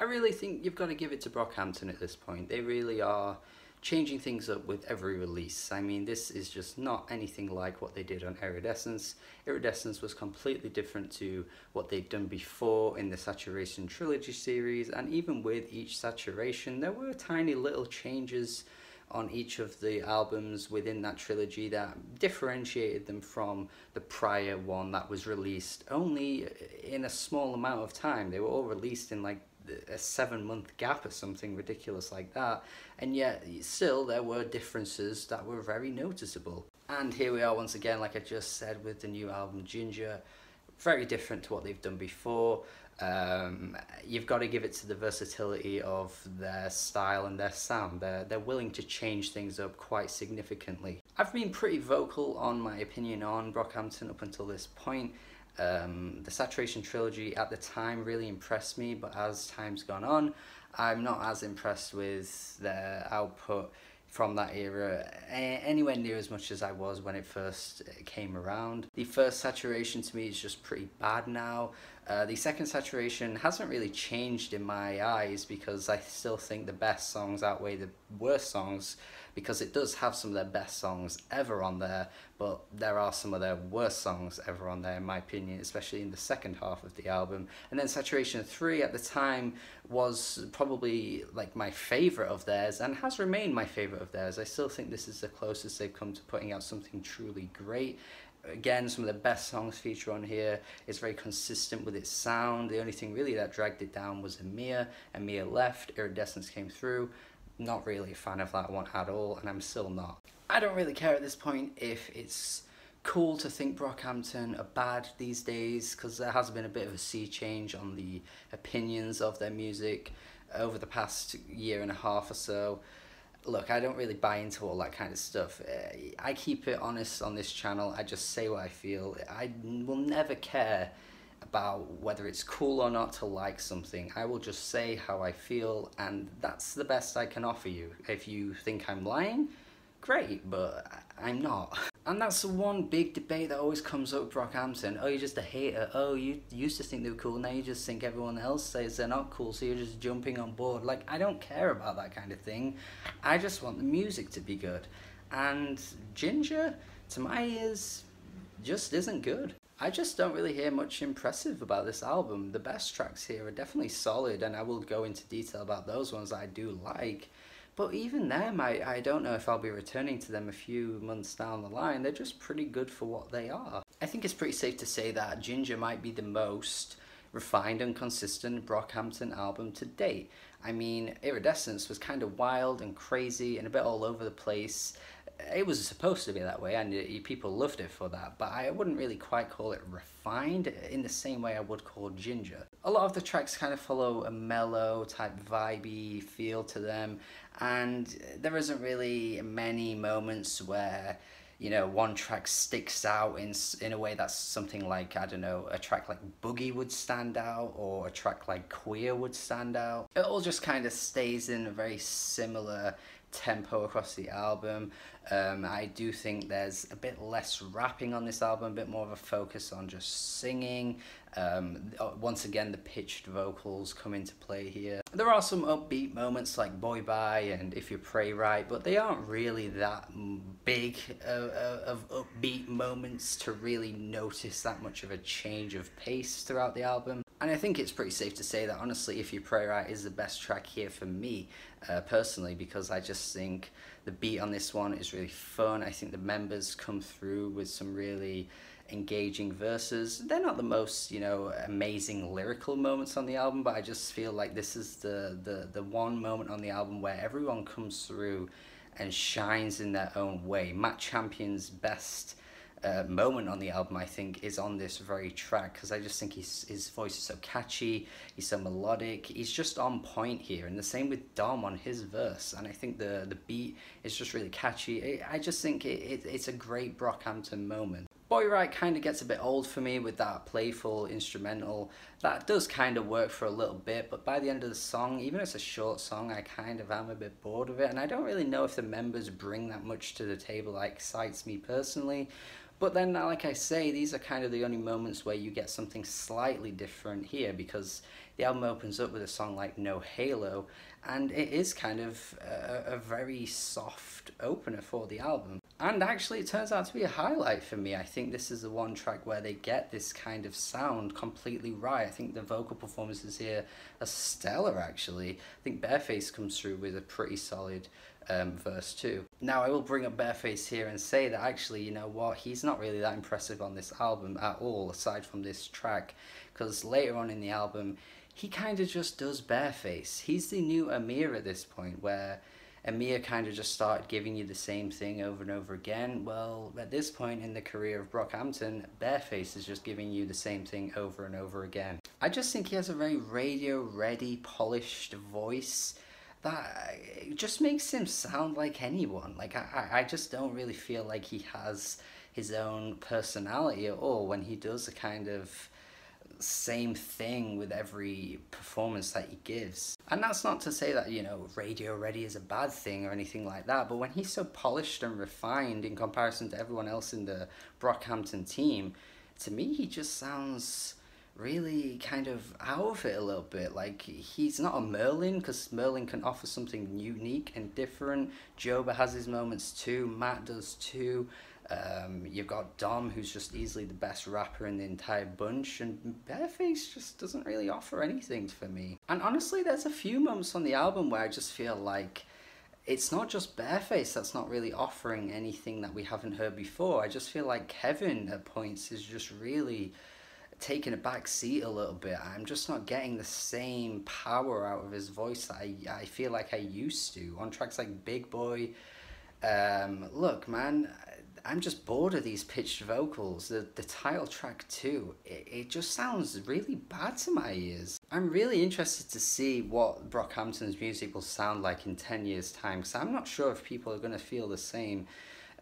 I really think you've got to give it to Brockhampton at this point. They really are changing things up with every release. I mean, this is just not anything like what they did on Iridescence. Iridescence was completely different to what they'd done before in the Saturation Trilogy series, and even with each Saturation, there were tiny little changes on each of the albums within that trilogy that differentiated them from the prior one that was released only in a small amount of time. They were all released in like a 7-month gap or something ridiculous like that, and yet still there were differences that were very noticeable. And here we are once again, like I just said, with the new album Ginger. Very different to what they've done before. You've got to give it to the versatility of their style and their sound. They're willing to change things up quite significantly. I've been pretty vocal on my opinion on Brockhampton up until this point. The Saturation Trilogy at the time really impressed me, but as time's gone on, I'm not as impressed with their output from that era anywhere near as much as I was when it first came around. The first Saturation to me is just pretty bad now. The second Saturation hasn't really changed in my eyes because I still think the best songs outweigh the worst songs, because it does have some of their best songs ever on there, but there are some of their worst songs ever on there in my opinion, especially in the second half of the album. And then Saturation 3 at the time was probably like my favourite of theirs, and has remained my favourite of theirs. I still think this is the closest they've come to putting out something truly great. Again, some of the best songs feature on here. It's very consistent with its sound. The only thing really that dragged it down was Amir. Amir left, Iridescence came through. Not really a fan of that one at all, and I'm still not. I don't really care at this point if it's cool to think Brockhampton are bad these days, because there has been a bit of a sea change on the opinions of their music over the past year and a half or so. Look, I don't really buy into all that kind of stuff. I keep it honest on this channel. I just say what I feel. I will never care about whether it's cool or not to like something. I will just say how I feel, and that's the best I can offer you. If you think I'm lying, great, but I'm not. And that's the one big debate that always comes up with Brockhampton. Oh, you're just a hater. Oh, you used to think they were cool, now you just think everyone else says they're not cool, so you're just jumping on board. Like, I don't care about that kind of thing. I just want the music to be good. And Ginger, to my ears, just isn't good. I just don't really hear much impressive about this album. The best tracks here are definitely solid, and I will go into detail about those ones that I do like. But even them, I don't know if I'll be returning to them a few months down the line. They're just pretty good for what they are. I think it's pretty safe to say that Ginger might be the most refined and consistent Brockhampton album to date. I mean, Iridescence was kind of wild and crazy and a bit all over the place. It was supposed to be that way, and people loved it for that, but I wouldn't really quite call it refined in the same way I would call Ginger. A lot of the tracks kind of follow a mellow type vibey feel to them, and there isn't really many moments where, you know, one track sticks out in a way that's something like, I don't know, a track like Boogie would stand out, or a track like Queer would stand out. It all just kind of stays in a very similar tempo across the album. I do think there's a bit less rapping on this album, a bit more of a focus on just singing. Once again, the pitched vocals come into play here. There are some upbeat moments like Boy Bye and If You Pray Right, but they aren't really that big of upbeat moments to really notice that much of a change of pace throughout the album. And I think it's pretty safe to say that, honestly, If You Pray Right is the best track here for me, personally, because I just think the beat on this one is really fun. I think the members come through with some really engaging verses. They're not the most, you know, amazing lyrical moments on the album, but I just feel like this is the one moment on the album where everyone comes through and shines in their own way. Matt Champion's best moment on the album, I think, is on this very track, because I just think his voice is so catchy, he's so melodic, he's just on point here, and the same with Dom on his verse, and I think the beat is just really catchy. I just think it's a great Brockhampton moment. Boy Right kind of gets a bit old for me with that playful instrumental. That does kind of work for a little bit, but by the end of the song, even if it's a short song, I kind of am a bit bored of it, and I don't really know if the members bring that much to the table that excites me personally. But then, like I say, these are kind of the only moments where you get something slightly different here, because the album opens up with a song like No Halo, and it is kind of a very soft opener for the album. And actually, it turns out to be a highlight for me. I think this is the one track where they get this kind of sound completely right. I think the vocal performances here are stellar, actually. I think Bareface comes through with a pretty solid verse too. Now, I will bring up Bareface here and say that actually, you know what, he's not really that impressive on this album at all, aside from this track, because later on in the album, he kind of just does Bareface. He's the new Amir at this point, where Amir kind of just started giving you the same thing over and over again. Well, at this point in the career of Brockhampton, Bareface is just giving you the same thing over and over again. I just think he has a very radio-ready, polished voice that just makes him sound like anyone. Like, I just don't really feel like he has his own personality at all when he does a kind of same thing with every performance that he gives. And that's not to say that, you know, radio ready is a bad thing or anything like that, but when he's so polished and refined in comparison to everyone else in the Brockhampton team, to me he just sounds really kind of out of it a little bit. Like, he's not a Merlin, because Merlin can offer something unique and different. Joba has his moments too, Matt does too. You've got Dom, who's just easily the best rapper in the entire bunch, and Bareface just doesn't really offer anything for me. And honestly, there's a few moments on the album where I just feel like it's not just Bareface that's not really offering anything that we haven't heard before. I just feel like Kevin at points is just really taking a back seat a little bit. I'm just not getting the same power out of his voice that I feel like I used to on tracks like Big Boy. Look, man, I'm just bored of these pitched vocals. The title track too, it just sounds really bad to my ears. I'm really interested to see what Brockhampton's music will sound like in 10 years time, because I'm not sure if people are going to feel the same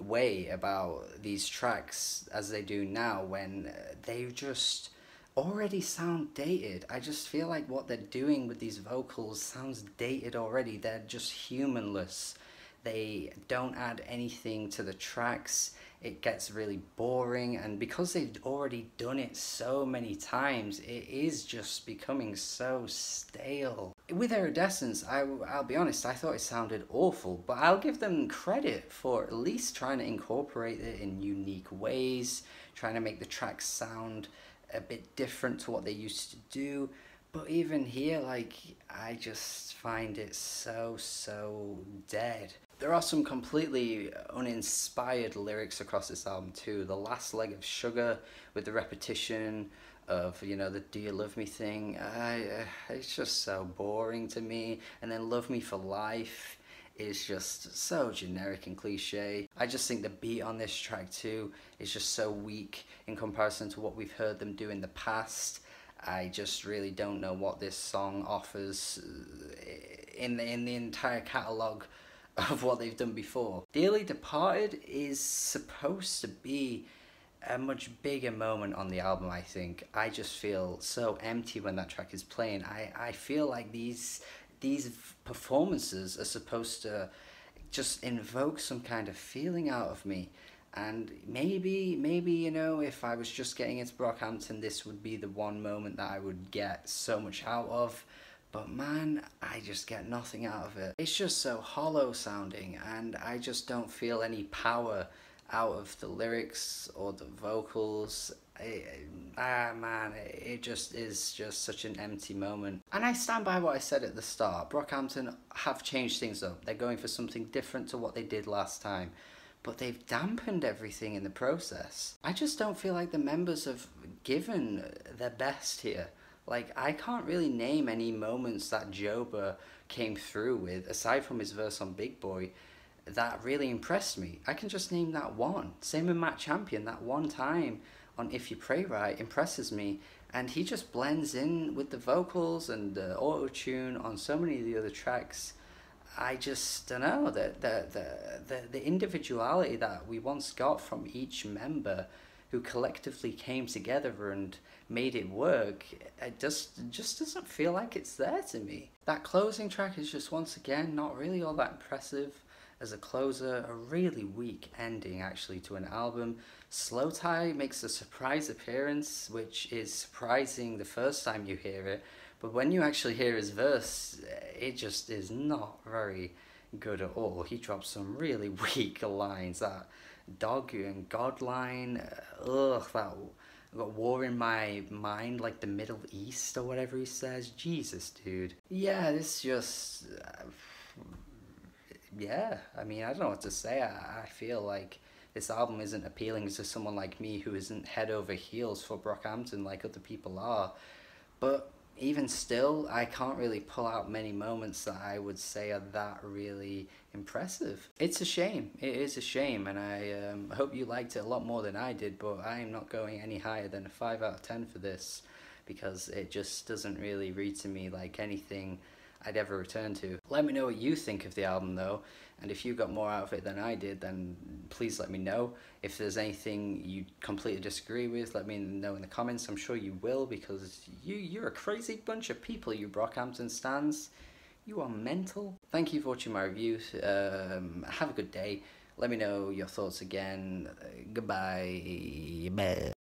way about these tracks as they do now, when they just already sound dated. I just feel like what they're doing with these vocals sounds dated already. They're just humanless. They don't add anything to the tracks. It gets really boring, and because they've already done it so many times, it is just becoming so stale. With Iridescence, I'll be honest, I thought it sounded awful, but I'll give them credit for at least trying to incorporate it in unique ways, trying to make the tracks sound a bit different to what they used to do. But even here, like, I just find it so dead. There are some completely uninspired lyrics across this album too. The last leg of Sugar, with the repetition of, you know, the Do You Love Me thing, it's just so boring to me. And then Love Me for Life is just so generic and cliche. I just think the beat on this track too is just so weak in comparison to what we've heard them do in the past. I just really don't know what this song offers in the entire catalogue of what they've done before. Dearly Departed is supposed to be a much bigger moment on the album, I think. I just feel so empty when that track is playing. I feel like these performances are supposed to just invoke some kind of feeling out of me. And maybe, you know, if I was just getting into Brockhampton, this would be the one moment that I would get so much out of. But man, I just get nothing out of it. It's just so hollow sounding, and I just don't feel any power out of the lyrics or the vocals. Man, it just is just such an empty moment. And I stand by what I said at the start. Brockhampton have changed things up. They're going for something different to what they did last time, but they've dampened everything in the process. I just don't feel like the members have given their best here. Like, I can't really name any moments that Joba came through with, aside from his verse on Big Boy, that really impressed me. I can just name that one. Same with Matt Champion, that one time on If You Pray Right impresses me, and he just blends in with the vocals and the auto-tune on so many of the other tracks. I just don't know, the individuality that we once got from each member who collectively came together and made it work, it just doesn't feel like it's there to me. That closing track is just, once again, not really all that impressive. as a closer, a really weak ending actually to an album. Slow Tie makes a surprise appearance, which is surprising the first time you hear it, but when you actually hear his verse, it just is not very good at all. He drops some really weak lines. That dog and God line, that I got war in my mind, like the Middle East or whatever he says. Jesus, dude. Yeah, this just. Yeah, I mean, I don't know what to say. I feel like this album isn't appealing to someone like me who isn't head over heels for Brockhampton like other people are. But even still, I can't really pull out many moments that I would say are that really impressive. It's a shame. It is a shame, and I hope you liked it a lot more than I did, but I am not going any higher than a 5 out of 10 for this because it just doesn't really read to me like anything I'd ever return to. Let me know what you think of the album though, and if you got more out of it than I did, then please let me know. If there's anything you completely disagree with, let me know in the comments. I'm sure you will, because you're a crazy bunch of people, you Brockhampton stans. You are mental. Thank you for watching my review. Have a good day. Let me know your thoughts again. Goodbye. Bye.